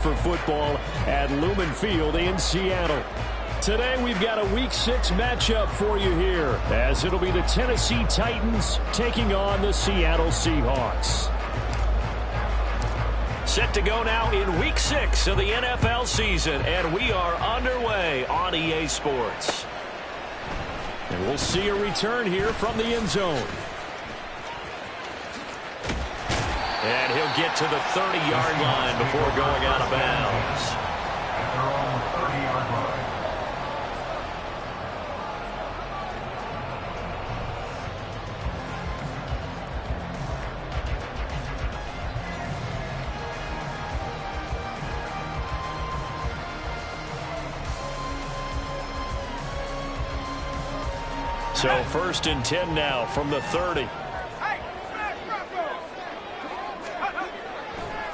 for football at Lumen Field in Seattle. Today we've got a Week 6 matchup for you here, as it'll be the Tennessee Titans taking on the Seattle Seahawks. Set to go now in Week 6 of the NFL season, and we are underway on EA Sports. And we'll see a return here from the end zone. And he'll get to the 30-yard line before going out of bounds. They're on the 30-yard line. So 1st and 10 now from the 30.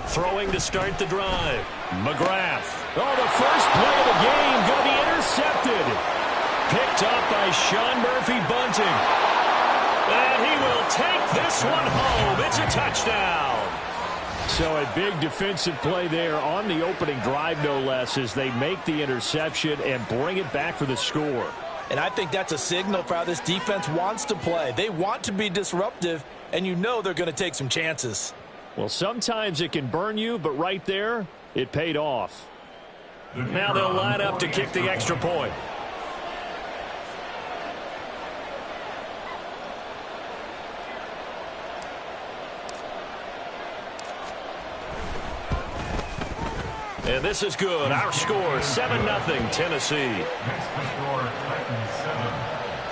Throwing to start the drive. McGrath. Oh, the first play of the game going to be intercepted. Picked up by Sean Murphy-Bunting. And he will take this one home. It's a touchdown. So a big defensive play there on the opening drive, no less, as they make the interception and bring it back for the score. And I think that's a signal for how this defense wants to play. They want to be disruptive, and you know they're going to take some chances. Well, sometimes it can burn you, but right there, it paid off. Now they'll line up to kick the extra point. And this is good. Our score, 7-0, Tennessee. Next score, Titans 7,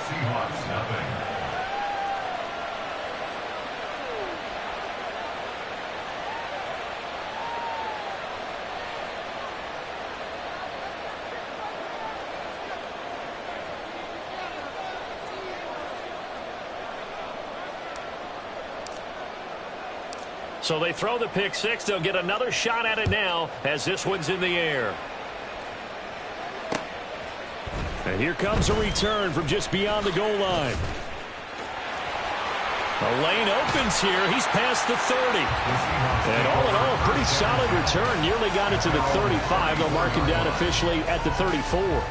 Seahawks 0. So they throw the pick six. They'll get another shot at it now as this one's in the air. And here comes a return from just beyond the goal line. The lane opens here. He's past the 30. And all in all, pretty solid return. Nearly got it to the 35. They'll mark him down officially at the 34.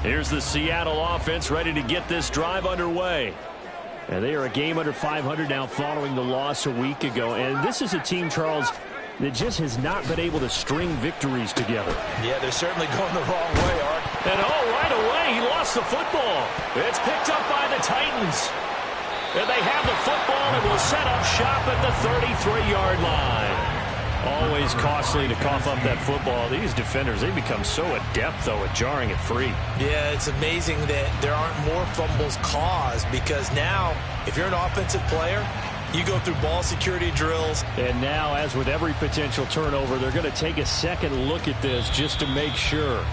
Here's the Seattle offense ready to get this drive underway. And they are a game under 500 now following the loss a week ago. And this is a team, Charles, that just has not been able to string victories together. Yeah, they're certainly going the wrong way, Art. And right away, he lost the football. It's picked up by the Titans. And they have the football and will set up shop at the 33-yard line. Always costly to cough up that football. These defenders, they become so adept, though, at jarring it free. Yeah, it's amazing that there aren't more fumbles caused, because now, if you're an offensive player, you go through ball security drills. And now, as with every potential turnover, they're going to take a second look at this just to make sure.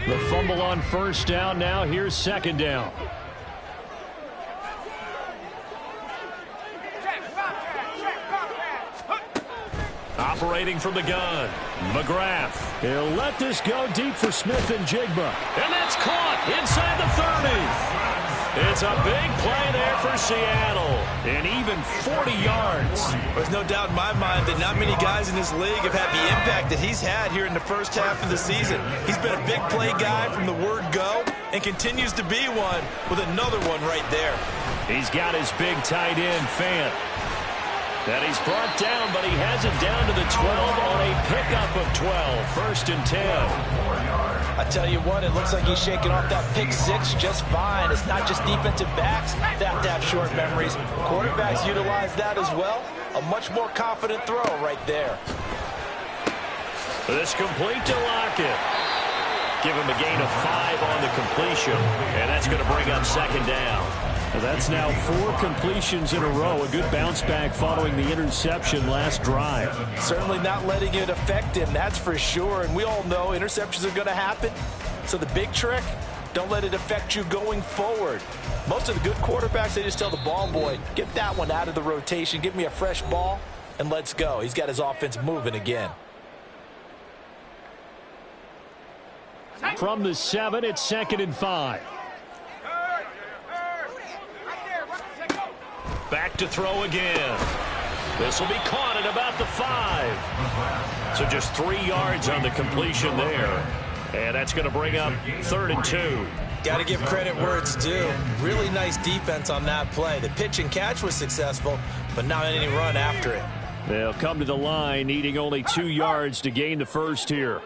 The fumble on first down. Now here's second down. Operating from the gun, McGrath. He'll let this go deep for Smith and Jigba. And that's caught inside the 30. It's a big play there for Seattle. And even 40 yards. There's no doubt in my mind that not many guys in this league have had the impact that he's had here in the first half of the season. He's been a big play guy from the word go and continues to be one with another one right there. He's got his big tight end, Fant. That he's brought down, but he has it down to the 12 on a pickup of 12. 1st and 10. I tell you what, it looks like he's shaking off that pick six just fine. It's not just defensive backs that have to have short memories. Quarterbacks utilize that as well. A much more confident throw right there. This complete to Lockett. Give him a gain of 5 on the completion, and that's going to bring up second down. Well, that's now 4 completions in a row. A good bounce back following the interception last drive. Certainly not letting it affect him, that's for sure. And we all know interceptions are going to happen. So the big trick, Don't let it affect you going forward. Most of the good quarterbacks, they just tell the ball boy, get that one out of the rotation, give me a fresh ball, and let's go. He's got his offense moving again. From the 7, it's 2nd and 5. Back to throw again. This will be caught at about the 5. So just 3 yards on the completion there. And that's going to bring up 3rd and 2. Got to give credit where it's due. Really nice defense on that play. The pitch and catch was successful, but not any run after it. They'll come to the line needing only 2 yards to gain the first here.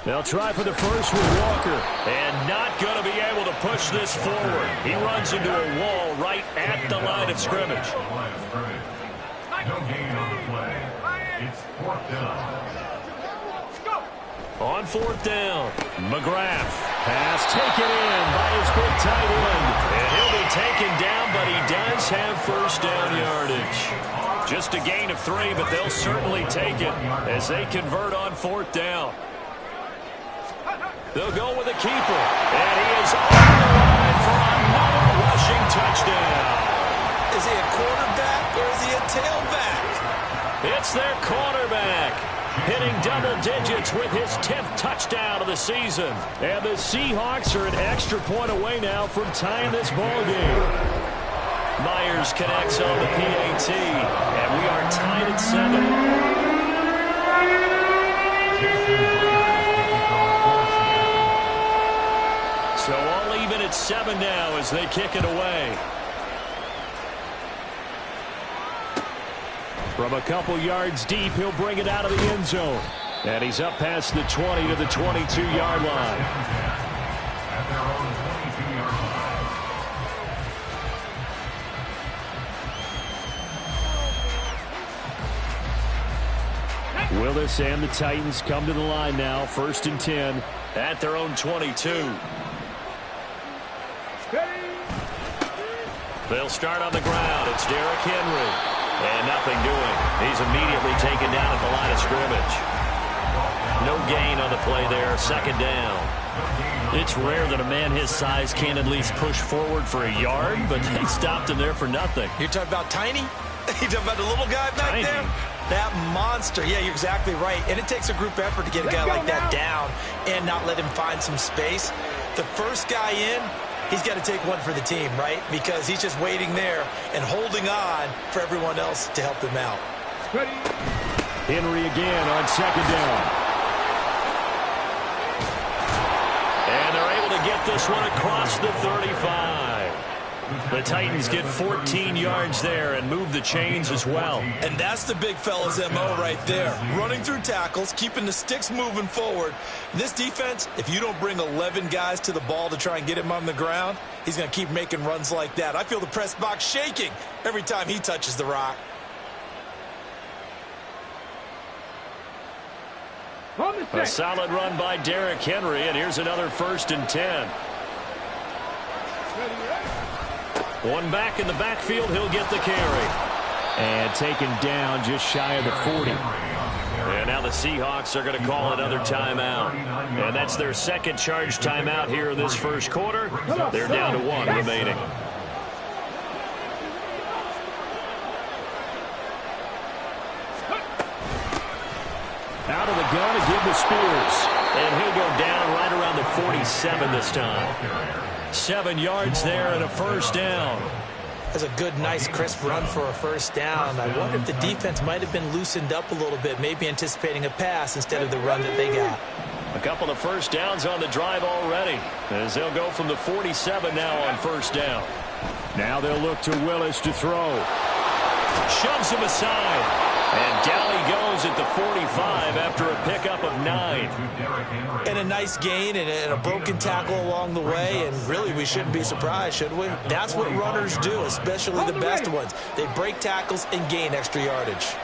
They'll try for the first with Walker. And not going to be able to push this forward. He runs into a wall right at the line of scrimmage. No gain on the play. It's 4th down. On 4th down, McGrath. Pass taken in by his big tight end. and he'll be taken down, but he does have first down yardage. Just a gain of 3, but they'll certainly take it as they convert on 4th down. They'll go with a keeper, and he is on the line for another rushing touchdown. Is he a quarterback or is he a tailback? It's their quarterback, hitting double digits with his 10th touchdown of the season. And the Seahawks are an extra point away now from tying this ball game. Myers connects on the PAT, and we are tied at 7. So all even at 7 now as they kick it away. From a couple yards deep, he'll bring it out of the end zone. And he's up past the 20 to the 22-yard line. At their own 22-yard line. Willis and the Titans come to the line now. 1st and 10. At their own 22. They'll start on the ground. It's Derrick Henry. And nothing doing. He's immediately taken down at the line of scrimmage. No gain on the play there. 2nd down. It's rare that a man his size can't at least push forward for a yard, but they stopped him there for nothing. You're talking about Tiny? You're talking about the little guy back Tiny. there? That monster. Yeah, you're exactly right. And it takes a group effort to get a guy like that down and not let him find some space. The first guy in, he's got to take one for the team, right? Because he's just waiting there and holding on for everyone else to help him out. Henry again on 2nd down. And they're able to get this one across the 35. The Titans get 14 yards there and move the chains as well. And that's the big fella's MO right there. Running through tackles, keeping the sticks moving forward. This defense, if you don't bring 11 guys to the ball to try and get him on the ground, he's going to keep making runs like that. I feel the press box shaking every time he touches the rock. A solid run by Derrick Henry, and here's another 1st and 10. One back in the backfield, he'll get the carry. And taken down just shy of the 40. And now the Seahawks are going to call another timeout. And that's their 2nd charge timeout here in this 1st quarter. They're down to 1 remaining. Out of the gun again to Spears. And he'll go down right around the 47 this time. 7 yards there and a 1st down. That's a good, nice, crisp run for a 1st down. I wonder if the defense might have been loosened up a little bit, maybe anticipating a pass instead of the run that they got. A couple of 1st downs on the drive already, as they'll go from the 47 now on 1st down. Now they'll look to Willis to throw. Shoves him aside. And down he goes at the 45 after a pickup of 9. And a nice gain and a broken tackle along the way. And really, we shouldn't be surprised, should we? That's what runners do, especially the best ones. They break tackles and gain extra yardage.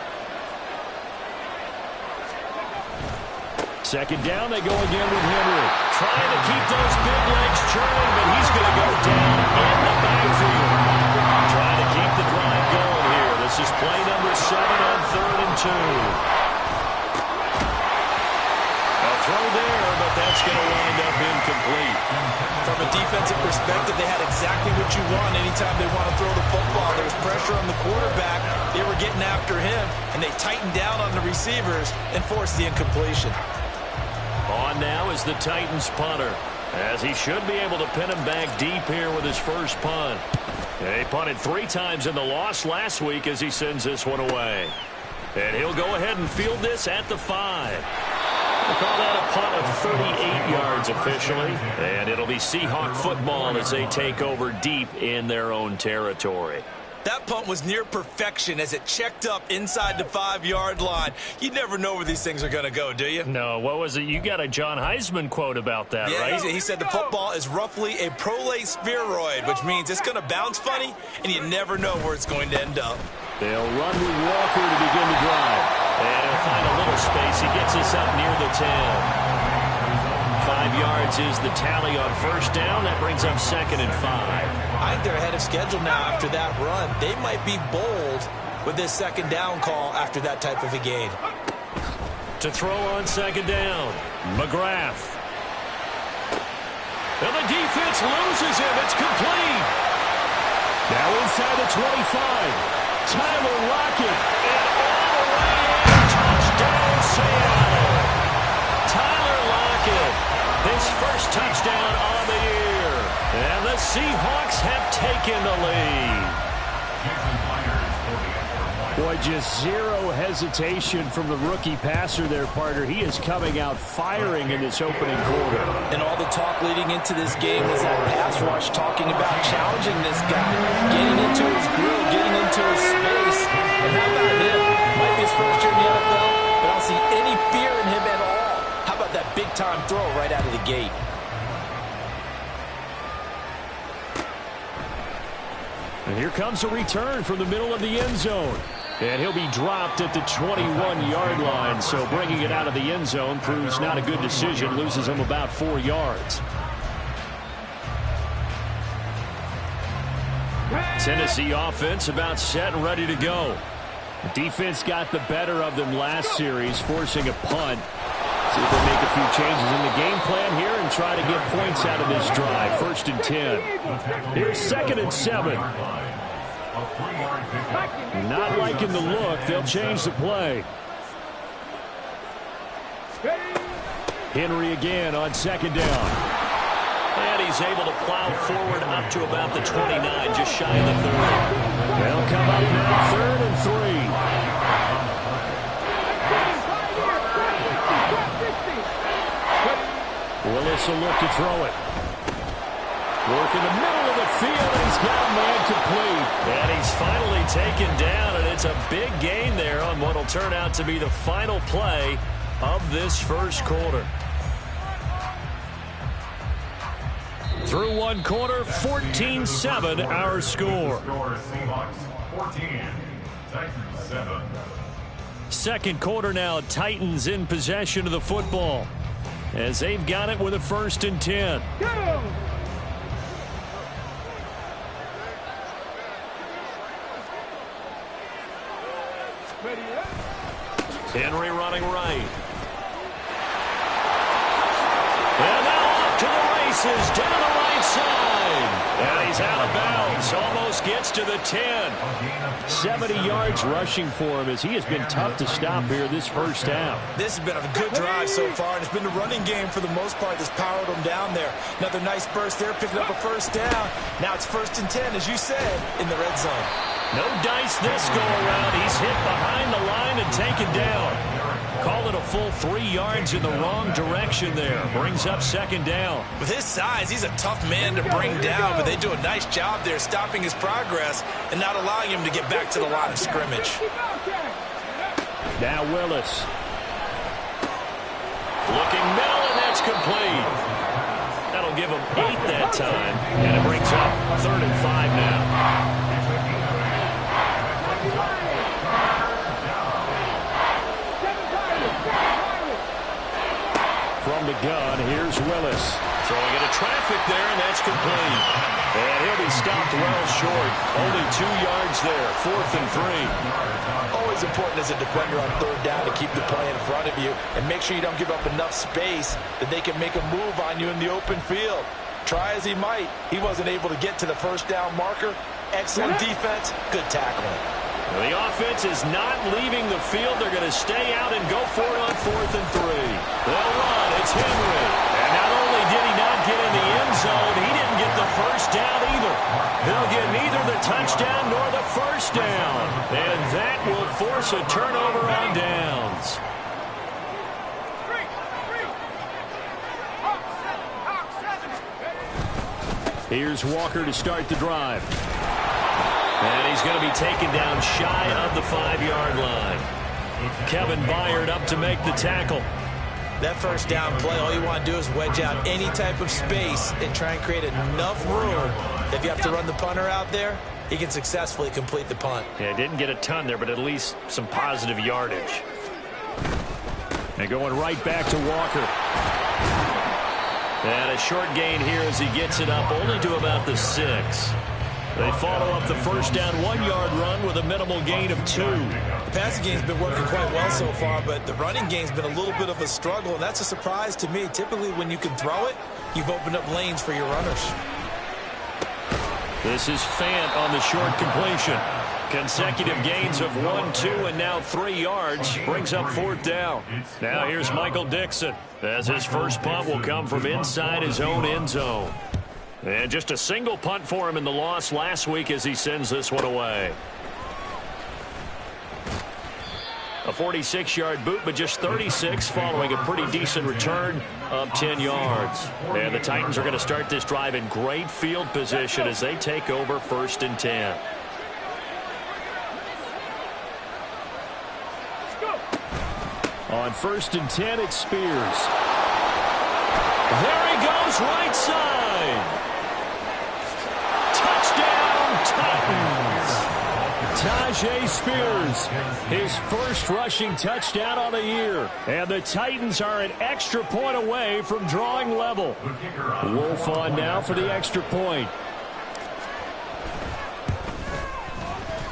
2nd down, they go again with Henry. Trying to keep those big legs churning, but he's going to go down in the backfield. Trying to keep the drive going here. This is play number 7 on 3rd and 2. it's going to wind up incomplete. From a defensive perspective, they had exactly what you want anytime they want to throw the football. There was pressure on the quarterback. They were getting after him, and they tightened down on the receivers and forced the incompletion. On now is the Titans punter, as he should be able to pin him back deep here with his first punt. He punted 3 times in the loss last week as he sends this one away. And he'll go ahead and field this at the 5. We'll call that a punt of 38 yards officially. And it'll be Seahawk football as they take over deep in their own territory. That punt was near perfection as it checked up inside the 5-yard line. You never know where these things are going to go, do you? No, what was it? You got a John Heisman quote about that, yeah, right? He said the football is roughly a prolate spheroid, which means it's going to bounce funny, and you never know where it's going to end up. They'll run with Walker to begin the drive. And he'll find a little space. He gets us up near the 10. 5 yards is the tally on first down. That brings up 2nd and 5. I think they're ahead of schedule now after that run. They might be bold with this 2nd down call after that type of a gain. To throw on 2nd down, McGrath. And the defense loses him. It's complete. Now inside the 25. Tyler Lockett. And all the way in. Touchdown, Seattle. Tyler Lockett. His first touchdown on the year. And the Seahawks have taken the lead. Boy, just zero hesitation from the rookie passer there, partner. He is coming out firing in this opening quarter. And all the talk leading into this game was that pass rush, talking about challenging this guy, getting into his grill, getting into his space. And how about him? Might be his first year in the NFL, but I don't see any fear in him at all. How about that big-time throw right out of the gate? And here comes a return from the middle of the end zone. And he'll be dropped at the 21-yard line. So bringing it out of the end zone proves not a good decision. Loses him about 4 yards. Tennessee offense about set and ready to go. The defense got the better of them last series, forcing a punt. See if they make a few changes in the game plan here and try to get points out of this drive. 1st and 10. Here's 2nd and 7. Not liking the look. They'll change the play. Henry again on 2nd down. And he's able to plow forward up to about the 29, just shy of the 30. They'll come up now 3rd and 3. Willis will look to throw it. Work in the middle of the field, and he's got a man complete. And he's finally taken down, and it's a big gain there on what will turn out to be the final play of this first quarter. Through one quarter, 14-7 our score. Seahawks 14, Titans 7. Second quarter now, Titans in possession of the football as they've got it with a 1st and 10. Henry running right. And now off to the races down the right side. And he's out of bounds. Almost gets to the 10. 70 yards rushing for him as he has been tough to stop here this first half. This has been a good drive so far, and it's been the running game for the most part that's powered them down there. Another nice burst there, picking up a 1st down. Now it's 1st and 10, as you said, in the red zone. No dice this go around. He's hit behind the line and taken down. Call it a full 3 yards in the wrong direction there. Brings up 2nd down. With his size, he's a tough man to bring down, but they do a nice job there stopping his progress and not allowing him to get back to the line of scrimmage. Now Willis. Looking middle, and that's complete. That'll give him 8 that time, and it brings up 3rd and 5 now. From the gun, here's Willis. Throwing into traffic there, and that's complete. And he'll be stopped well short. Only 2 yards there, 4th and 3. Always important as a defender on 3rd down to keep the play in front of you and make sure you don't give up enough space that they can make a move on you in the open field. Try as he might, he wasn't able to get to the 1st down marker. Excellent defense, good tackling. The offense is not leaving the field. They're going to stay out and go for it on 4th and 3. They'll run. It's Henry. And not only did he not get in the end zone, he didn't get the 1st down either. He'll get neither the touchdown nor the 1st down. And that will force a turnover on downs. Here's Walker to start the drive. And he's going to be taken down shy of the 5-yard line. Kevin Byard up to make the tackle. That 1st down play, all you want to do is wedge out any type of space and try and create enough room. If you have to run the punter out there, he can successfully complete the punt. Yeah, didn't get a ton there, but at least some positive yardage. And going right back to Walker. And a short gain here as he gets it up only to about the 6. They follow up the 1st down 1-yard run with a minimal gain of 2. The passing game's been working quite well so far, but the running game's been a little bit of a struggle, and that's a surprise to me. Typically, when you can throw it, you've opened up lanes for your runners. This is Fant on the short completion. Consecutive gains of 1, 2, and now 3 yards. Brings up 4th down. Now here's Michael Dixon, as his first punt will come from inside his own end zone. And just a single punt for him in the loss last week as he sends this one away. A 46-yard boot, but just 36 following a pretty decent return of 10 yards. And the Titans are going to start this drive in great field position as they take over 1st and 10. On 1st and 10, it's Spears. There he goes, right side. Touchdown, Titans. Tajay Spears, his first rushing touchdown on the year. And the Titans are an extra point away from drawing level. Wolf on now for the extra point.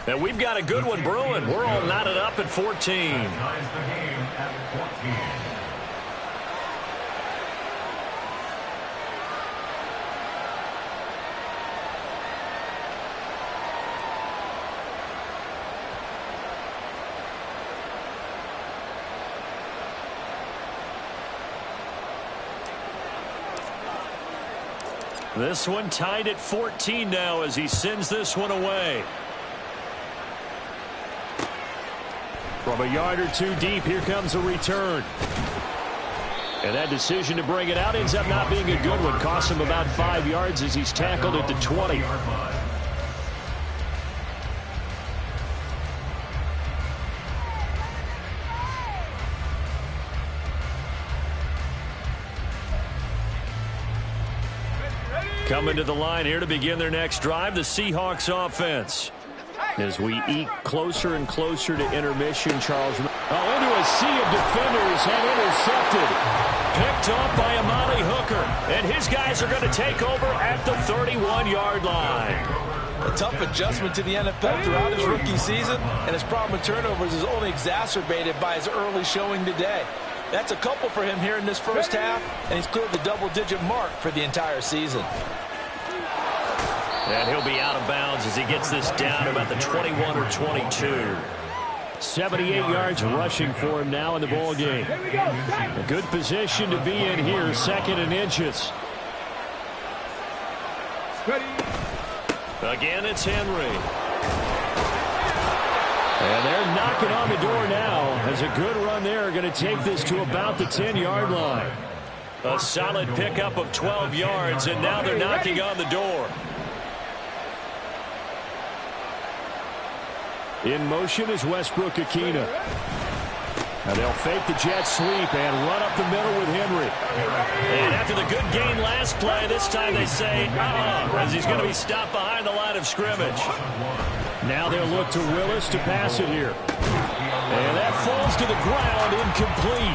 And we've got a good one brewing. We're all knotted up at 14. This one tied at 14 now as he sends this one away. From a yard or 2 deep, here comes a return. And that decision to bring it out ends up not being a good one. Costs him about 5 yards as he's tackled at the 20. Coming to the line here to begin their next drive, the Seahawks offense. As we eke closer and closer to intermission, Charles. Into a sea of defenders and intercepted. Picked off by Amani Hooker. And his guys are going to take over at the 31-yard line. A tough adjustment to the NFL throughout his rookie season, and his problem with turnovers is only exacerbated by his early showing today. That's a couple for him here in this first half, and he's cleared the double-digit mark for the entire season. And he'll be out of bounds as he gets this down about the 21 or 22. 78 yards rushing for him now in the ball game. A good position to be in here, 2nd and inches. Again, it's Henry. And they're knocking on the door now as a good run there. Going to take this to about the 10-yard line. A solid pickup of 12 yards, and now they're knocking on the door. In motion is Westbrook-Ikhine. And they'll fake the jet sweep and run up the middle with Henry. And after the good gain last play, this time they say, as he's going to be stopped behind the line of scrimmage. Now they'll look to Willis to pass it here. And that falls to the ground, incomplete.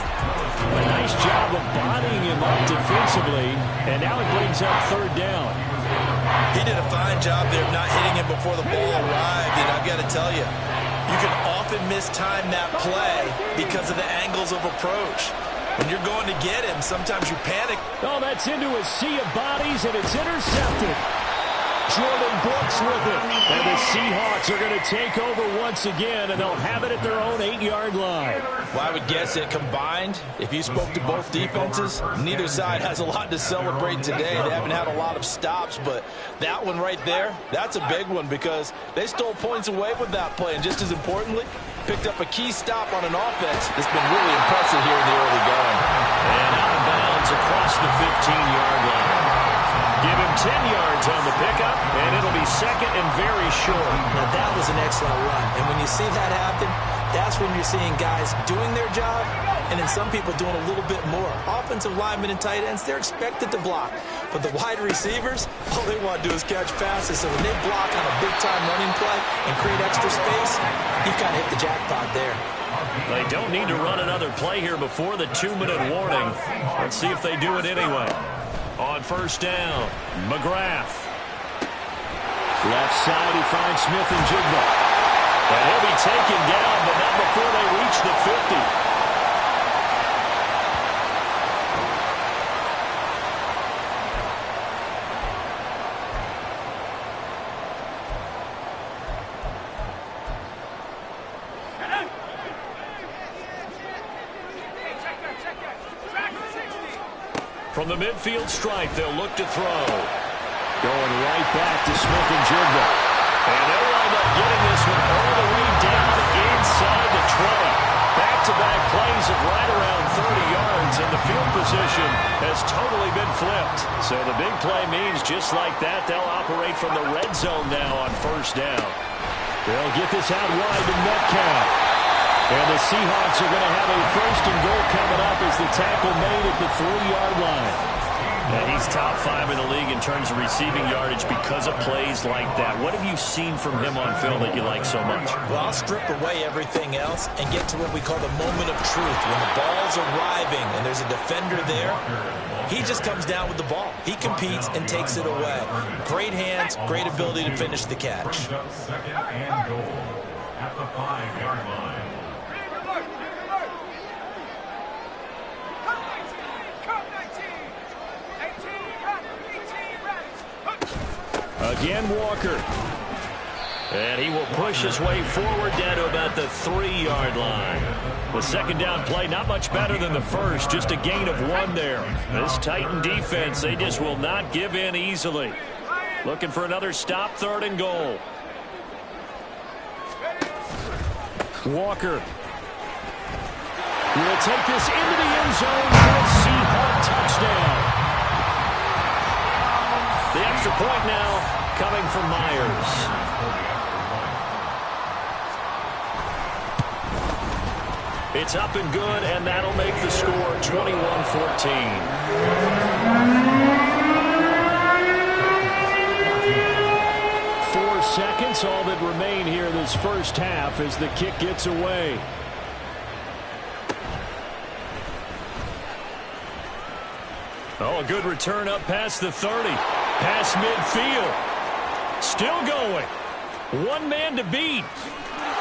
A nice job of bodying him up defensively, and now it brings up third down. He did a fine job there of not hitting him before the ball arrived, and I've got to tell you, you can often mistime that play because of the angles of approach. When you're going to get him, sometimes you panic. Oh, that's into a sea of bodies, and it's intercepted. Jordan Brooks with it. And the Seahawks are going to take over once again, and they'll have it at their own 8-yard line. Well, I would guess that combined, if you spoke to both defenses, neither side has a lot to celebrate today. They haven't had a lot of stops, but that one right there, that's a big one because they stole points away with that play. And just as importantly, picked up a key stop on an offense that's been really impressive here in the early going. And out of bounds across the 15-yard line. Give him 10 yards on the pickup, and it'll be second and very short. Now, that was an excellent run. And when you see that happen, that's when you're seeing guys doing their job, and then some people doing a little bit more. Offensive linemen and tight ends, they're expected to block. But the wide receivers, all they want to do is catch passes. So when they block on a big-time running play and create extra space, you've kind of hit the jackpot there. They don't need to run another play here before the 2-minute warning. Let's see if they do it anyway. On first down, McGrath. Left side, he finds Smith and Jigba. And he'll be taken down, but not before they reach the 50. From the midfield stripe, they'll look to throw. Going right back to Smith and Jigba. And they'll wind up getting this one all the way down inside the 20. Back-to-back plays of right around 30 yards, and the field position has totally been flipped. So the big play means just like that, they'll operate from the red zone now on first down. They'll get this out wide to Metcalf. And the Seahawks are going to have a first and goal coming up as the tackle made at the 3-yard line. And he's top 5 in the league in terms of receiving yardage because of plays like that. What have you seen from him on film that you like so much? Well, I'll strip away everything else and get to what we call the moment of truth. When the ball's arriving and there's a defender there, he just comes down with the ball. He competes and takes it away. Great hands, great ability to finish the catch. Second and goal at the 5-yard line. Again, Walker. And he will push his way forward down to about the 3-yard line. The second down play, not much better than the first, just a gain of 1 there. This Titan defense, they just will not give in easily. Looking for another stop, 3rd and goal. Walker will take this into the end zone for a Seahawks touchdown. The extra point now coming from Myers. It's up and good, and that'll make the score 21-14. 4 seconds, all that remain here this first half as the kick gets away. Oh, a good return up past the 30. Past midfield. Still going. 1 man to beat.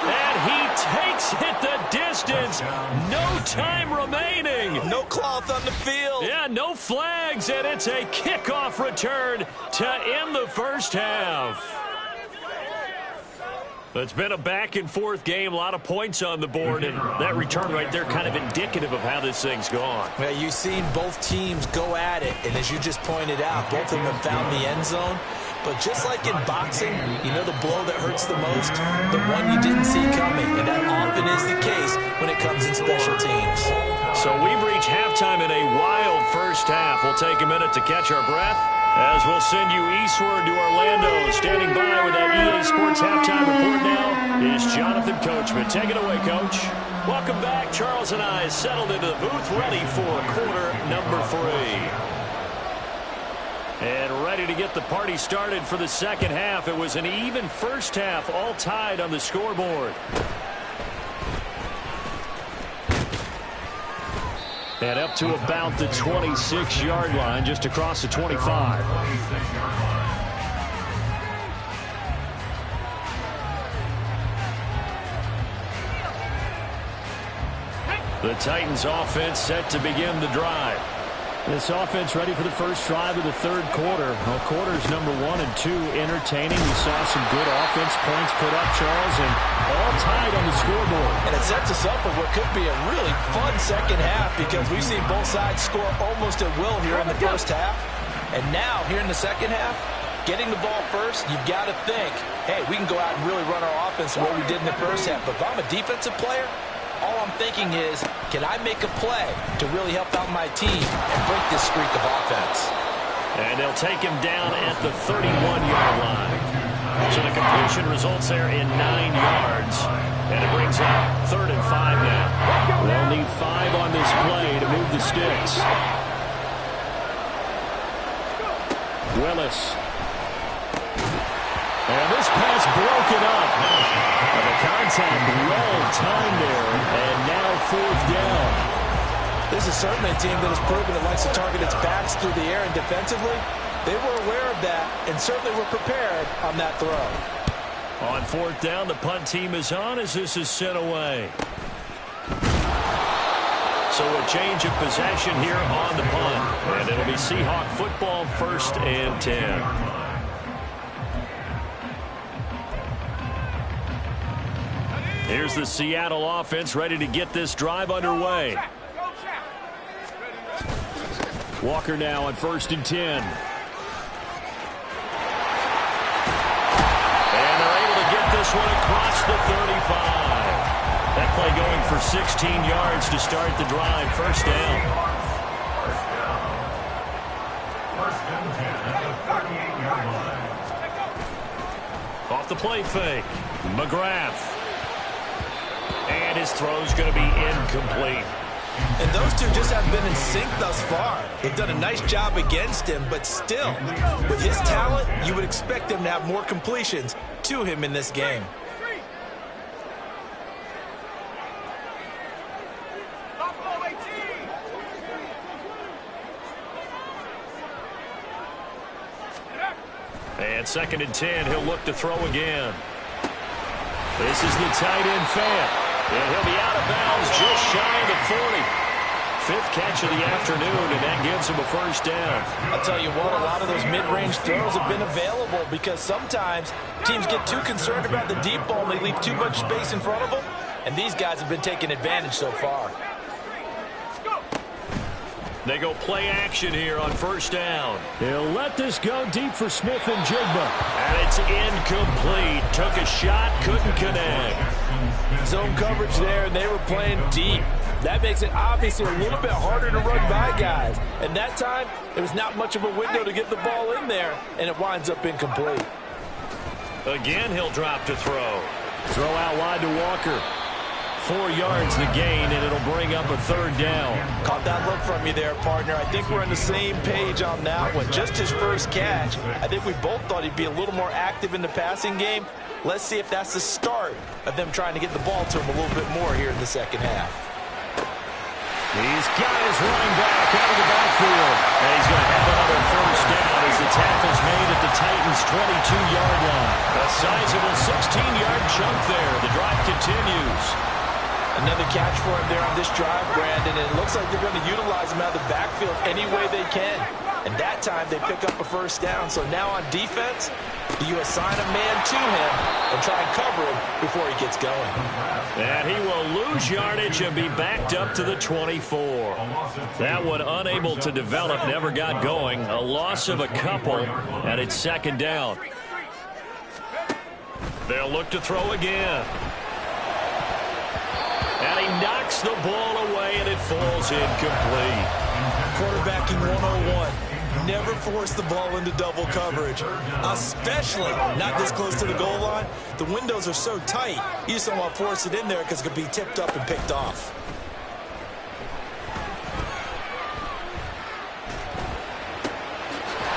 And he takes it the distance. No time remaining. No cloth on the field. Yeah, no flags, and it's a kickoff return to end the first half. It's been a back-and-forth game, a lot of points on the board, and that return right there kind of indicative of how this thing's gone. Well, you've seen both teams go at it, and as you just pointed out, both of them have found the end zone. But just like in boxing, you know the blow that hurts the most? The one you didn't see coming, and that often is the case when it comes in special teams. So we've reached halftime in a wild first half. We'll take a minute to catch our breath as we'll send you eastward to Orlando. Standing by with that EA Sports halftime report now is Jonathan Coachman. Take it away, Coach. Welcome back. Charles and I settled into the booth, ready for quarter number 3. And ready to get the party started for the second half. It was an even first half, all tied on the scoreboard. And up to about the 26-yard line, just across the 25. The Titans offense set to begin the drive. This offense ready for the first drive of the third quarter. Well, quarters number 1 and 2 entertaining. We saw some good offense points put up, Charles, and all tied on the scoreboard. And it sets us up for what could be a really fun second half because we've seen both sides score almost at will here in the first half. And now, here in the second half, getting the ball first, you've got to think, hey, we can go out and really run our offense the way we did in the first half. But if I'm a defensive player, all I'm thinking is, can I make a play to really help out my team and break this streak of offense? And they'll take him down at the 31-yard line. So the completion results there in 9 yards. And it brings up 3rd and 5 now. They'll need 5 on this play to move the sticks. Willis. And this pass broken up. And the contact well timed there. And now 4th down. This is certainly a team that has proven it likes to target its backs through the air and defensively. They were aware of that and certainly were prepared on that throw. On 4th down, the punt team is on as this is sent away. So a change of possession here on the punt. And it'll be Seahawk football, 1st and 10. Here's the Seattle offense ready to get this drive underway. Walker now on 1st and 10. And they're able to get this one across the 35. That play going for 16 yards to start the drive. 1st down. First and 10 at the 38-yard line. Off the play fake. McGrath. And his throw's going to be incomplete. And those two just haven't been in sync thus far. They've done a nice job against him, but still, with his talent, you would expect him to have more completions to him in this game. And 2nd and 10, he'll look to throw again. This is the tight end Fant. And he'll be out of bounds just shy of the 40. 5th catch of the afternoon, and that gives him a 1st down. I'll tell you what, a lot of those mid-range throws have been available because sometimes teams get too concerned about the deep ball and they leave too much space in front of them, and these guys have been taking advantage so far. They go play action here on 1st down. He'll let this go deep for Smith and Jigba. And it's incomplete. Took a shot, couldn't connect. Zone coverage there, and they were playing deep. That makes it obviously a little bit harder to run by guys. And that time, there was not much of a window to get the ball in there, and it winds up incomplete. Again, he'll drop to throw. Throw out wide to Walker. 4 yards the gain, and it'll bring up a 3rd down. Caught that look from you there, partner. I think we're on the same page on that one. Just his first catch. I think we both thought he'd be a little more active in the passing game. Let's see if that's the start of them trying to get the ball to him a little bit more here in the second half. He's got his running back out of the backfield. And he's going to have another 1st down as the tackle's made at the Titans' 22-yard line. A sizable 16-yard chunk there. The drive continues. Another catch for him there on this drive, Brandon, and it looks like they're going to utilize him out of the backfield any way they can. And that time they pick up a 1st down. So now on defense, do you assign a man to him and try and cover him before he gets going? And he will lose yardage and be backed up to the 24. That one unable to develop, never got going. A loss of a couple, and it's 2nd down. They'll look to throw again. And he knocks the ball away, and it falls incomplete. Quarterbacking 101. Never force the ball into double coverage, especially not this close to the goal line. The windows are so tight, you just don't want to force it in there because it could be tipped up and picked off.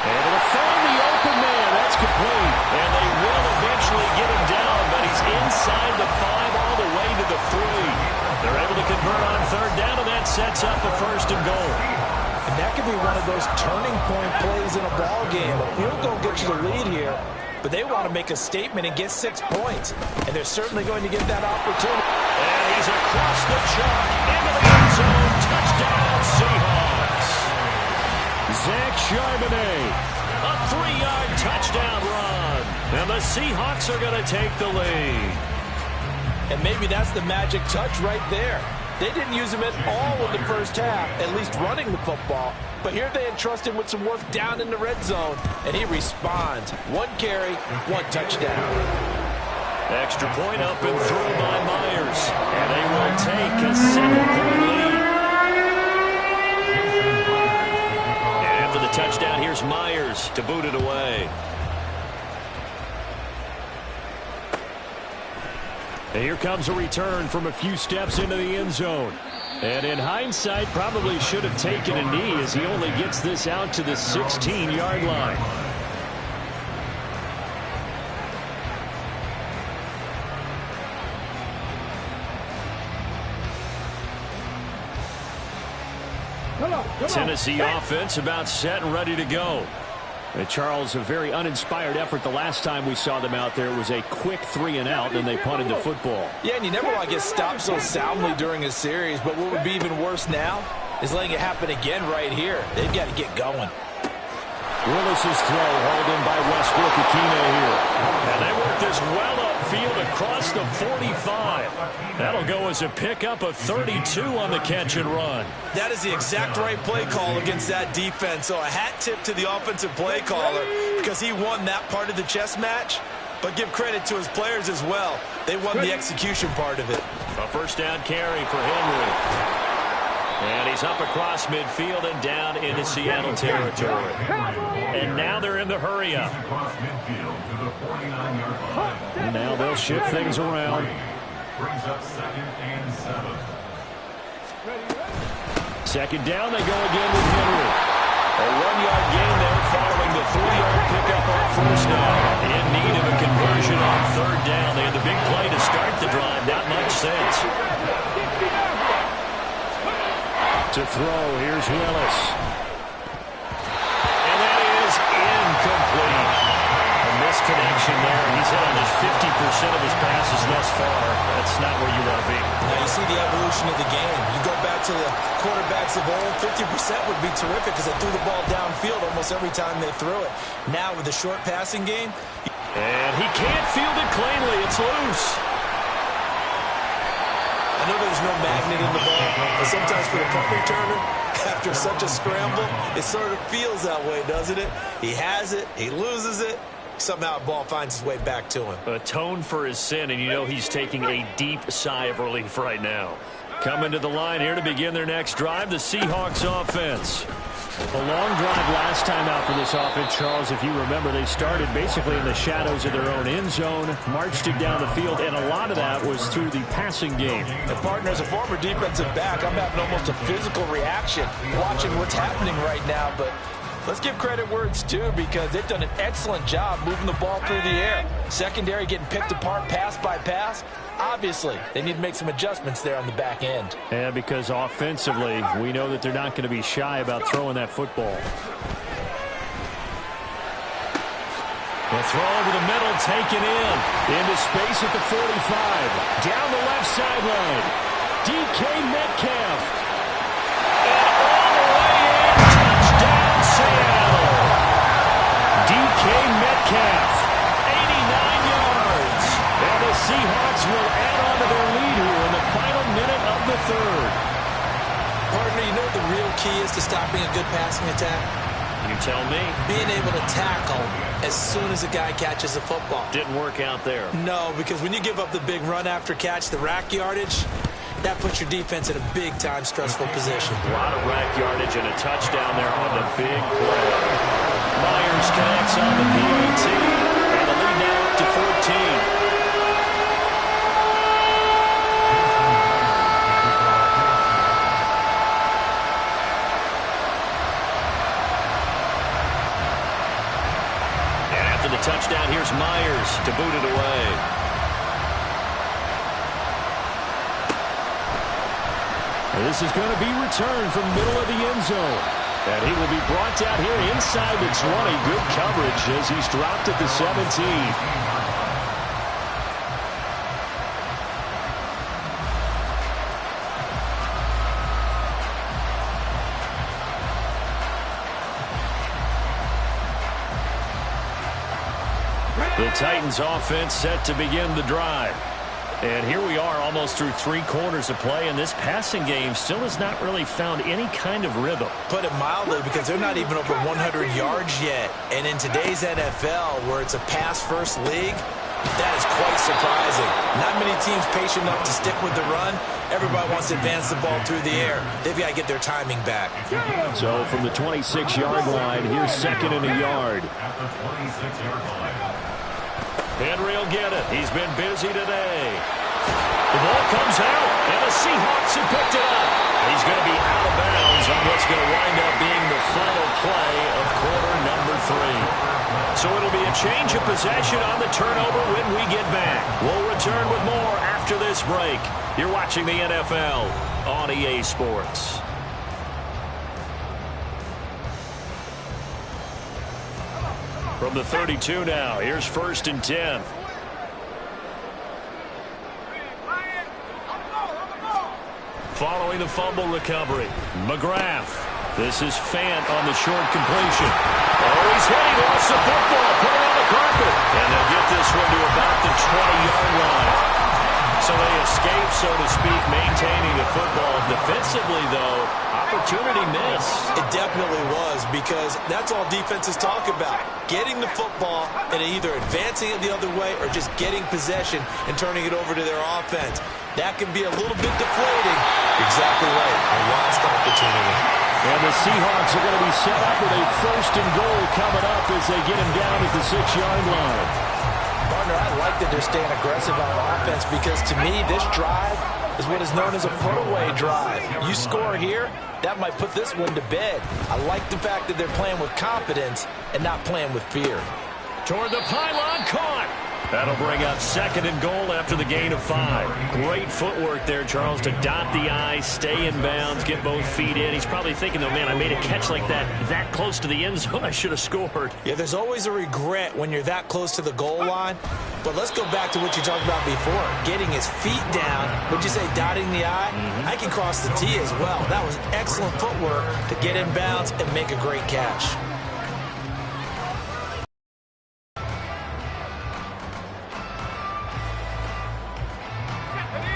Able to find the open man. That's complete. And they will eventually get him down, but he's inside the 5 all the way to the 3. They're able to convert on third down, and that sets up a first and goal. And that could be one of those turning point plays in a ball game. A field goal gets you the lead here, but they want to make a statement and get 6 points. And they're certainly going to get that opportunity. And he's across the chalk into the end zone. Touchdown, Seahawks. Zach Charbonnet. A 3-yard touchdown run. And the Seahawks are going to take the lead. And maybe that's the magic touch right there. They didn't use him at all in the first half, at least running the football. But here they entrust him with some work down in the red zone, and he responds. 1 carry, 1 touchdown. Extra point up and through by Myers. And they will take a 7-point lead. And after the touchdown, here's Myers to boot it away. And here comes a return from a few steps into the end zone. And in hindsight, probably should have taken a knee as he only gets this out to the 16-yard line. Tennessee offense about set and ready to go. And Charles, a very uninspired effort the last time we saw them out there. It was a quick 3-and-out, and they punted the football. Yeah, and you never want to get stopped so soundly during a series, but what would be even worse now is letting it happen again right here. They've got to get going. Willis's throw hauled in by Westbrook Akina here. And they work this well upfield across the 45. That'll go as a pickup of 32 on the catch and run. That is the exact right play call against that defense. So a hat tip to the offensive play caller because he won that part of the chess match. But give credit to his players as well. They won the execution part of it. A first down carry for Henry. And he's up across midfield and down into Seattle territory. And now they're in the hurry-up. Now they'll shift things around. Brings up 2nd and 7. Second down, they go again with Henry. A 1-yard gain there following the 3-yard pickup on first down. In need of a conversion on third down. They had the big play to start the drive. Not much sense. To throw, here's Willis. And that is incomplete. A missed connection there. He's hit on just 50% of his passes thus far. That's not where you want to be. Now you see the evolution of the game. You go back to the quarterbacks of old, 50% would be terrific because they threw the ball downfield almost every time they threw it. Now with the short passing game. And he can't field it cleanly. It's loose. I know there's no magnet in the ball, but sometimes for the punt returner, after such a scramble, it sort of feels that way, doesn't it? He has it, he loses it, somehow the ball finds its way back to him. Atone for his sin, and you know he's taking a deep sigh of relief right now. Coming to the line here to begin their next drive, the Seahawks offense. A long drive last time out for this offense, Charles. If you remember, they started basically in the shadows of their own end zone, marched it down the field, and a lot of that was through the passing game. And partner, as a former defensive back, I'm having almost a physical reaction watching what's happening right now, but let's give credit where it's due because they've done an excellent job moving the ball through the air. Secondary getting picked apart pass by pass. Obviously, they need to make some adjustments there on the back end. Yeah, because offensively, we know that they're not going to be shy about throwing that football. The throw over the middle, taken into space at the 45. Down the left sideline. DK Metcalf. And all the way in. Touchdown, Seattle. DK Metcalf. 89 yards. And the Seahawks will add on to their lead here in the final minute of the third. Partner, you know what the real key is to stopping a good passing attack? You tell me. Being able to tackle as soon as a guy catches the football. Didn't work out there. No, because when you give up the big run after catch, the rack yardage, that puts your defense in a big-time stressful position. A lot of rack yardage and a touchdown there on the big play. Myers connects on the PAT, and the lead now up to 14. Touchdown, here's Myers to boot it away. This is going to be returned from middle of the end zone. And he will be brought down here inside the 20. Good coverage as he's dropped at the 17. The Titans offense set to begin the drive. And here we are almost through 3 quarters of play, and this passing game still has not really found any kind of rhythm. Put it mildly, because they're not even over 100 yards yet. And in today's NFL, where it's a pass-first league, that is quite surprising. Not many teams patient enough to stick with the run. Everybody wants to advance the ball through the air. They've got to get their timing back. So from the 26-yard line, here's 2nd and a yard. At the 26-yard line. Henry will get it. He's been busy today. The ball comes out, and the Seahawks have picked it up. He's going to be out of bounds on what's going to wind up being the final play of quarter number 3. So it'll be a change of possession on the turnover when we get back. We'll return with more after this break. You're watching the NFL on EA Sports. From the 32 now, here's 1st and 10. Following the fumble recovery, McGrath. This is Fant on the short completion. Oh, he's hit. He lost the football. Put it on the carpet. And they'll get this one to about the 20-yard line. So they escape, so to speak, maintaining the football. Defensively, though, opportunity miss. It definitely was, because that's all defenses talk about. Getting the football and either advancing it the other way or just getting possession and turning it over to their offense. That can be a little bit deflating. Exactly right. A lost opportunity. And the Seahawks are going to be set up with a 1st and goal coming up as they get him down at the 6-yard line. Partner, I like that they're staying aggressive on offense, because to me, this drive is what is known as a put-away drive. You score here, that might put this one to bed. I like the fact that they're playing with confidence and not playing with fear. Toward the pylon, caught. That'll bring up 2nd and goal after the gain of 5. Great footwork there, Charles, to dot the I, stay in bounds, get both feet in. He's probably thinking, though, man, I made a catch like that close to the end zone. I should have scored. Yeah, there's always a regret when you're that close to the goal line. But let's go back to what you talked about before. Getting his feet down. Would you say dotting the I? I can cross the T as well. That was excellent footwork to get in bounds and make a great catch.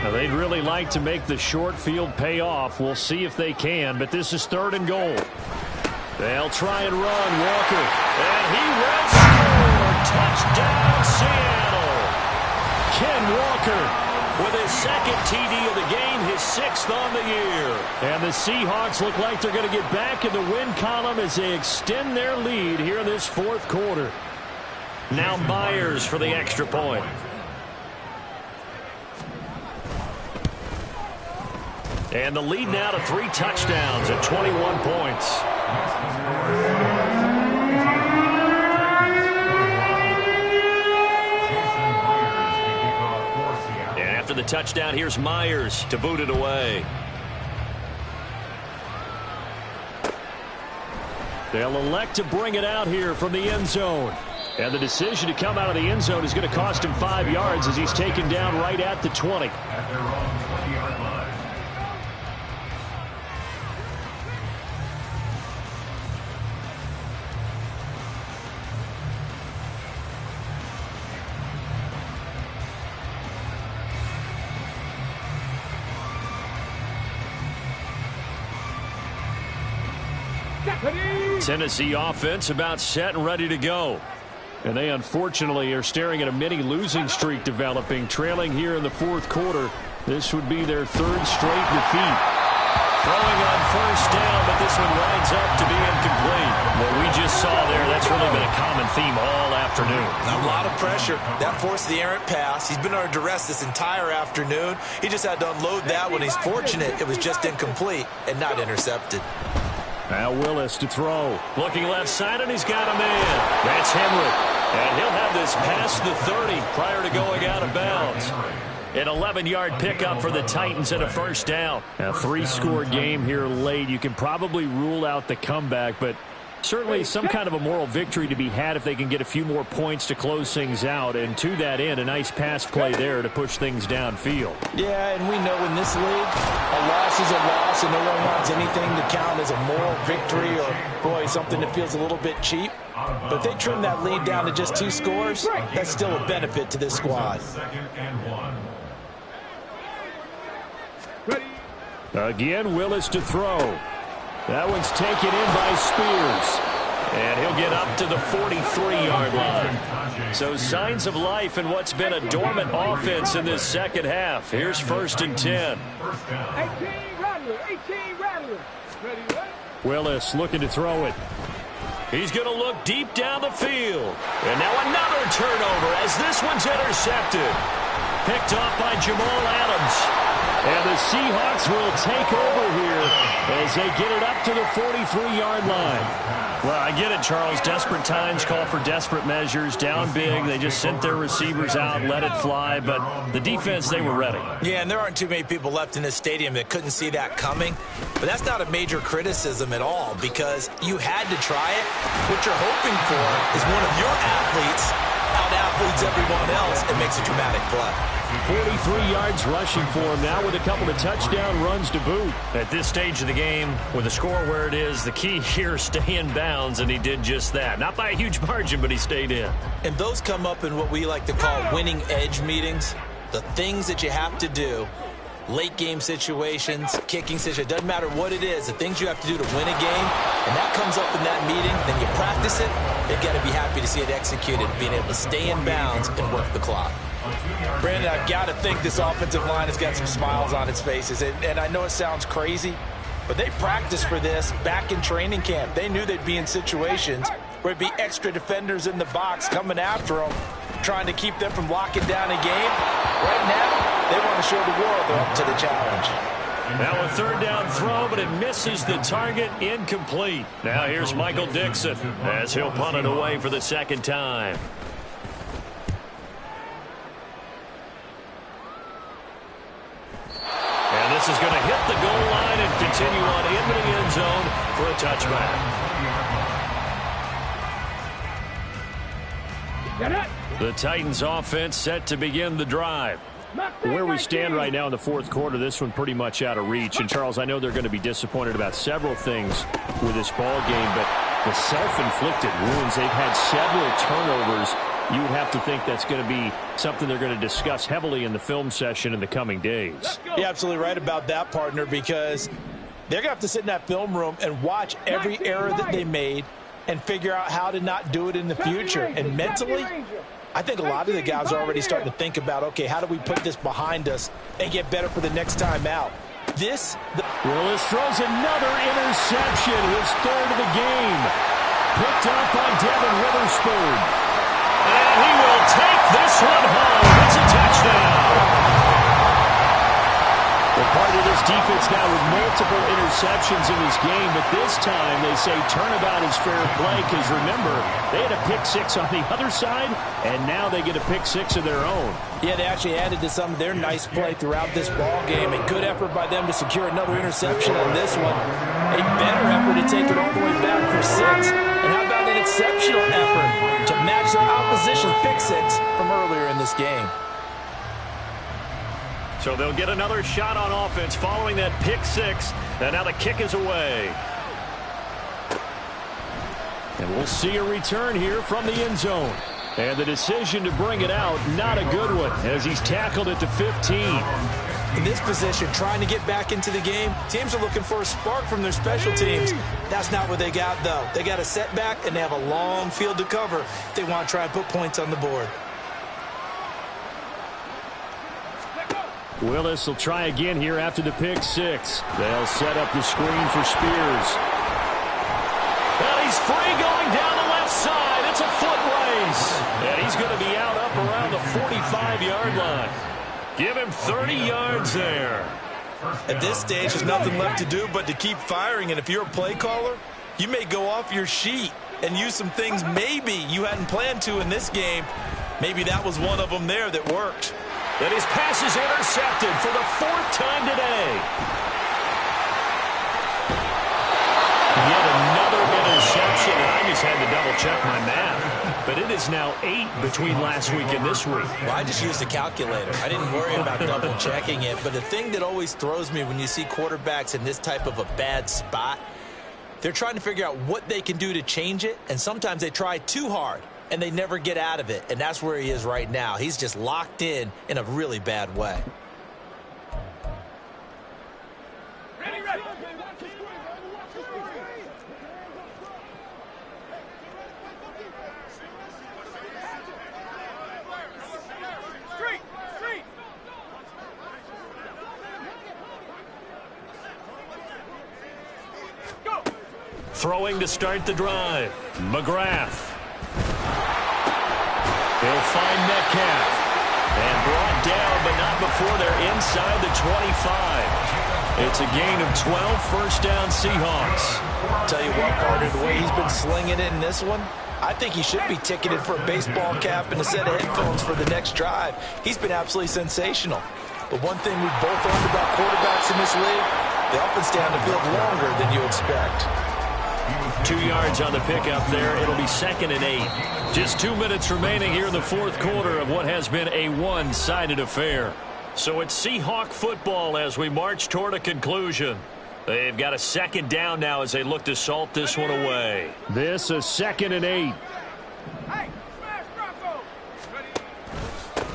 Now, they'd really like to make the short field pay off. We'll see if they can, but this is 3rd and goal. They'll try and run. Walker. And he runs. Touchdown, Seattle. Ken Walker with his 2nd TD of the game, his 6th on the year. And the Seahawks look like they're going to get back in the win column as they extend their lead here in this 4th quarter. Now Myers for the extra point. And the lead now to 3 touchdowns at 21 points. And after the touchdown, here's Myers to boot it away. They'll elect to bring it out here from the end zone. And the decision to come out of the end zone is going to cost him 5 yards as he's taken down right at the 20. At their own 20-yard line. Tennessee offense about set and ready to go. And they unfortunately are staring at a mini losing streak developing, trailing here in the 4th quarter. This would be their 3rd straight defeat. Throwing on 1st down, but this one winds up to be incomplete. What we just saw there, that's really been a common theme all afternoon. A lot of pressure. That forced the errant pass. He's been under duress this entire afternoon. He just had to unload that one. He's fortunate it was just incomplete and not intercepted. Now Willis to throw. Looking left side, and he's got a man. That's Henry. And he'll have this past the 30 prior to going out of bounds. An 11-yard pickup for the Titans and a first down. A 3-score game here late. You can probably rule out the comeback, but certainly some kind of a moral victory to be had if they can get a few more points to close things out. And to that end, a nice pass play there to push things downfield. Yeah, and we know in this league, a loss is a loss, and no one wants anything to count as a moral victory or, boy, something that feels a little bit cheap. But if they trim that lead down to just 2 scores, that's still a benefit to this squad. Again, Willis to throw. That one's taken in by Spears. And he'll get up to the 43-yard line. So signs of life in what's been a dormant offense in this second half. Here's 1st and 10. 18 Rattler. Willis looking to throw it. He's going to look deep down the field. And now another turnover as this one's intercepted. Picked off by Jamal Adams. And the Seahawks will take over here as they get it up to the 43-yard line. Well, I get it, Charles. Desperate times call for desperate measures. Down big. They just sent their receivers out, let it fly. But the defense, they were ready. Yeah, and there aren't too many people left in this stadium that couldn't see that coming. But that's not a major criticism at all because you had to try it. What you're hoping for is one of your athletes out-athletes everyone else and makes a dramatic play. 43 yards rushing for him now with a couple of touchdown runs to boot. At this stage of the game, with the score where it is, the key here is stay in bounds, and he did just that. Not by a huge margin, but he stayed in. And those come up in what we like to call winning edge meetings. The things that you have to do, late game situations, kicking situations, doesn't matter what it is, the things you have to do to win a game, and that comes up in that meeting, then you practice it, they've got to be happy to see it executed, being able to stay in bounds and work the clock. Brandon, I've got to think this offensive line has got some smiles on its faces. And I know it sounds crazy, but they practiced for this back in training camp. They knew they'd be in situations where it'd be extra defenders in the box coming after them, trying to keep them from locking down a game. Right now, they want to show the world they're up to the challenge. Now a 3rd down throw, but it misses the target, incomplete. Now here's Michael Dixon as he'll punt it away for the 2nd time. And this is going to hit the goal line and continue on into the end zone for a touchback. The Titans offense set to begin the drive. Where we stand right now in the 4th quarter, this one pretty much out of reach. And, Charles, I know they're going to be disappointed about several things with this ball game, but the self-inflicted wounds, they've had several turnovers. You would have to think that's going to be something they're going to discuss heavily in the film session in the coming days. You're absolutely right about that, partner, because they're going to have to sit in that film room and watch every error that they made and figure out how to not do it in the future. And mentally, I think a lot of the guys are already starting to think about, okay, how do we put this behind us and get better for the next time out? Willis throws another interception, his 3rd of the game. Picked up by Devin Witherspoon. And he will take this one home. It's a touchdown. Well, part of this defense now with multiple interceptions in this game, but this time they say turnabout is fair play because, remember, they had a pick-6 on the other side, and now they get a pick-6 of their own. Yeah, they actually added to some of their nice play throughout this ball game. A good effort by them to secure another interception on this one. A better effort to take it all the way back for 6. And how about an exceptional effort to match their opposition's pick-6 from earlier in this game? So they'll get another shot on offense following that pick-6. And now the kick is away. And we'll see a return here from the end zone. And the decision to bring it out, not a good one, as he's tackled at the 15. In this position, trying to get back into the game, teams are looking for a spark from their special teams. That's not what they got, though. They got a setback, and they have a long field to cover if they want to try and put points on the board. Willis will try again here after the pick-6. They'll set up the screen for Spears. Well, he's free going down the left side. It's a foot race. And he's going to be out up around the 45-yard line. Give him 30 yards there. At this stage, there's nothing left to do but to keep firing. And if you're a play caller, you may go off your sheet and use some things maybe you hadn't planned to in this game. Maybe that was one of them there that worked. And his pass is intercepted for the 4th time today. Yet another interception, and I just had to double-check my math. But it is now 8 between last week and this week. Well, I just used a calculator. I didn't worry about double-checking it. But the thing that always throws me when you see quarterbacks in this type of a bad spot, they're trying to figure out what they can do to change it, and sometimes they try too hard, and they never get out of it. And that's where he is right now. He's just locked in a really bad way. Throwing to start the drive. McGrath. He'll find Metcalf. And brought down, but not before they're inside the 25. It's a gain of 12, first down Seahawks. Tell you what, partner, the way he's been slinging it in this one, I think he should be ticketed for a baseball cap and a set of headphones for the next drive. He's been absolutely sensational. But one thing we've both learned about quarterbacks in this league, they often stay on the field longer than you expect. 2 yards on the pickup there. It'll be 2nd and 8. Just 2 minutes remaining here in the 4th quarter of what has been a one-sided affair. So it's Seahawk football as we march toward a conclusion. They've got a 2nd down now as they look to salt this one away. This is 2nd and 8.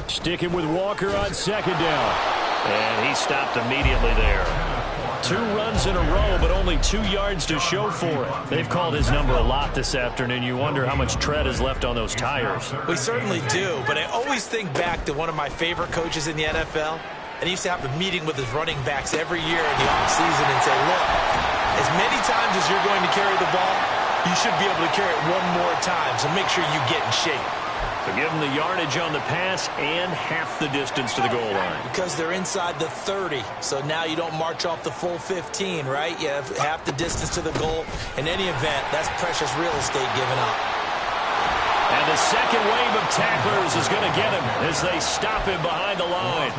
Sticking with Walker on 2nd down. And he stopped immediately there. 2 runs in a row, but only 2 yards to show for it. They've called his number a lot this afternoon. You wonder how much tread is left on those tires. We certainly do, but I always think back to one of my favorite coaches in the NFL, and he used to have a meeting with his running backs every year in the offseason and say, look, as many times as you're going to carry the ball, you should be able to carry it one more time, so make sure you get in shape. So give them the yardage on the pass and half the distance to the goal line. Because they're inside the 30, so now you don't march off the full 15, right? You have half the distance to the goal. In any event, that's precious real estate given up. And the second wave of tacklers is going to get him as they stop him behind the line.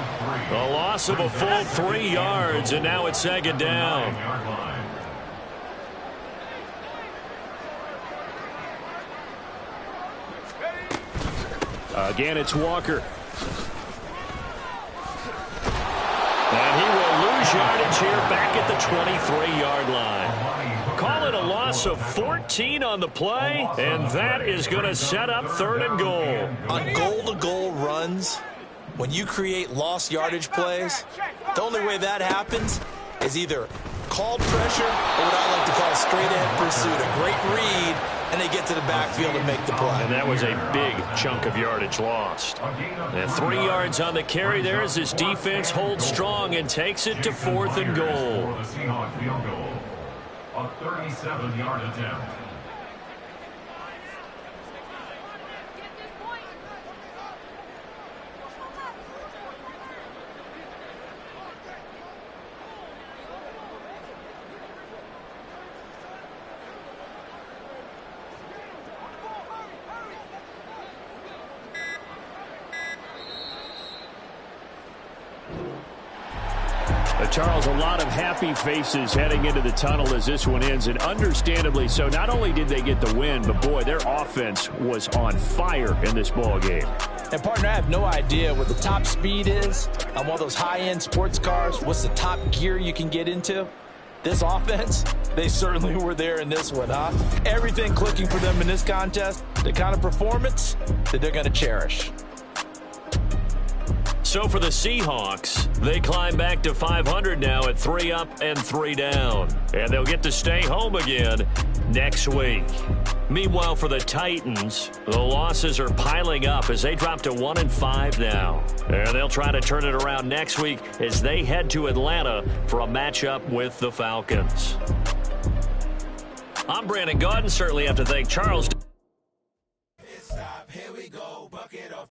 A loss of a full 3 yards, and now it's 2nd down. Again, it's Walker. And he will lose yardage here back at the 23-yard line. Call it a loss of 14 on the play, and that is going to set up 3rd and goal. On goal-to-goal runs, when you create lost yardage plays, the only way that happens is either called pressure or what I like to call straight-ahead pursuit. A great read, and they get to the backfield and make the play. And that was a big chunk of yardage lost. And 3 yards on the carry there as this defense holds strong and takes it to 4th and goal. The Seahawks field goal. A 37-yard attempt. Charles, a lot of happy faces heading into the tunnel as this one ends, and understandably so. Not only did they get the win, but boy, their offense was on fire in this ball game. And partner, I have no idea what the top speed is on one of those high-end sports cars. What's the top gear you can get into? This offense, they certainly were there in this one, huh? Everything clicking for them in this contest, the kind of performance that they're going to cherish. So for the Seahawks, they climb back to 500 now at 3 up and 3 down. And they'll get to stay home again next week. Meanwhile, for the Titans, the losses are piling up as they drop to 1-5 now. And they'll try to turn it around next week as they head to Atlanta for a matchup with the Falcons. I'm Brandon Gaudin. Certainly have to thank Charles